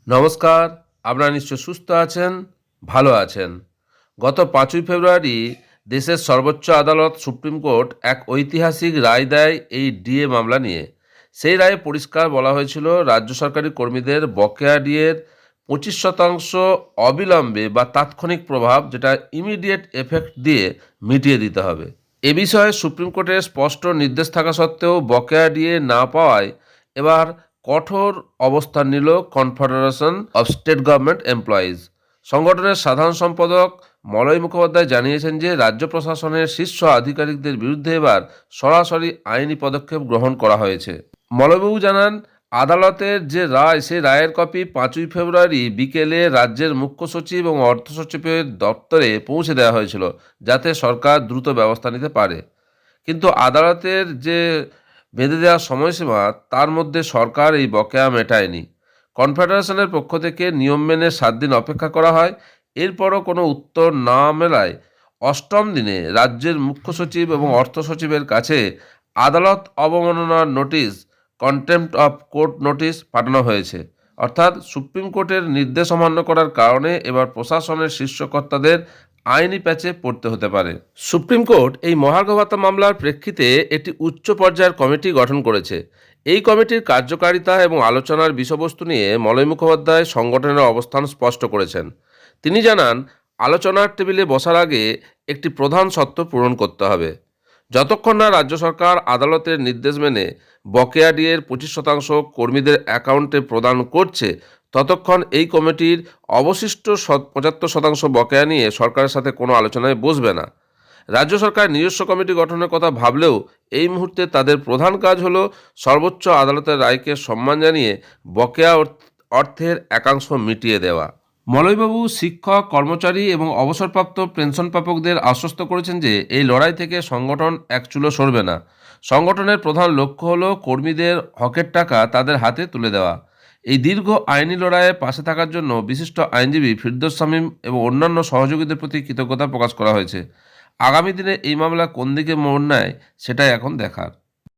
নমস্কার, আপনারা নিশ্চয় সুস্থ আছেন, ভালো আছেন। গত ৫ই ফেব্রুয়ারি দেশের সর্বোচ্চ আদালত সুপ্রিম কোর্ট এক ঐতিহাসিক রায় দেয় এই ডিএ মামলা নিয়ে। সেই রায়ে পরিষ্কার বলা হয়েছিল রাজ্য সরকারি কর্মীদের বকেয়া ডিএর 25% অবিলম্বে বা তাৎক্ষণিক প্রভাব, যেটা ইমিডিয়েট এফেক্ট দিয়ে মিটিয়ে দিতে হবে। এ বিষয়ে সুপ্রিম কোর্টের স্পষ্ট নির্দেশ থাকা সত্ত্বেও বকেয়া ডিএ না পাওয়ায় এবার কঠোর অবস্থান নিল confederation of state government employees. সংগঠনের সাধারণ সম্পাদক মলয় মুখোপাধ্যায় জানিয়েছেন যে রাজ্য প্রশাসনের শীর্ষ আধিকারিকদের বিরুদ্ধে এবার সরাসরি আইনি পদক্ষেপ গ্রহণ করা হয়েছে। মলয়বাবু জানান, আদালতের যে রায়, সেই রায়ের কপি 5ই ফেব্রুয়ারি বিকেলে রাজ্যের মুখ্য সচিব এবং অর্থ সচিবের দপ্তরে পৌঁছে দেওয়া হয়েছিল, যাতে সরকার দ্রুত ব্যবস্থা নিতে পারে। কিন্তু আদালতের যে বেঁধে দেওয়া সময়সীমা, তার মধ্যে সরকার এই বকেয়া মেটায়নি। কনফেডারেশনের পক্ষ থেকে নিয়ম মেনে 7 দিন অপেক্ষা করা হয়। এরপরও কোনো উত্তর না মেলায় 8ম দিনে রাজ্যের মুখ্য সচিব এবং অর্থ সচিবের কাছে আদালত অবমাননার notice, contempt of court notice পাঠানো হয়েছে। অর্থাৎ সুপ্রিম কোর্টের নির্দেশ অমান্য করার কারণে এবার প্রশাসনের শীর্ষকর্তাদের আইনি প্যাচে পড়তে হতে পারে। সুপ্রিম কোর্ট এই মহার্ঘ ভাতা মামলার প্রেক্ষিতে একটি উচ্চ পর্যায়ের কমিটি গঠন করেছে। এই কমিটির কার্যকারিতা এবং আলোচনার বিষয়বস্তু নিয়ে মলয় মুখোপাধ্যায় সংগঠনের অবস্থান স্পষ্ট করেছেন। তিনি জানান, আলোচনার টেবিলে বসার আগে একটি প্রধান শর্ত পূরণ করতে হবে। যতক্ষণ না রাজ্য সরকার আদালতের নির্দেশ মেনে বকেয়া ডিএর 25% কর্মীদের অ্যাকাউন্টে প্রদান করছে, ততক্ষণ এই কমিটির অবশিষ্ট 75% বকেয়া নিয়ে সরকারের সাথে কোনো আলোচনায় বসবে না। রাজ্য সরকার নিজস্ব কমিটি গঠনের কথা ভাবলেও এই মুহূর্তে তাদের প্রধান কাজ হলো সর্বোচ্চ আদালতের রায়কে সম্মান জানিয়ে বকেয়া অর্থের একাংশ মিটিয়ে দেওয়া। মলয়বাবু শিক্ষক, কর্মচারী এবং অবসরপ্রাপ্ত পেনশন প্রাপকদের আশ্বস্ত করেছেন যে এই লড়াই থেকে সংগঠন এক চুলো সরবে না। সংগঠনের প্রধান লক্ষ্য হলো কর্মীদের হকের টাকা তাদের হাতে তুলে দেওয়া। এই দীর্ঘ আইনি লড়াইয়ে পাশে থাকার জন্য বিশিষ্ট আইনজীবী ফিরদৌস শামীম এবং অন্যান্য সহযোগীদের প্রতি কৃতজ্ঞতা প্রকাশ করা হয়েছে। আগামী দিনে এই মামলা কোন দিকে মোড় নেয়, সেটাই এখন দেখার।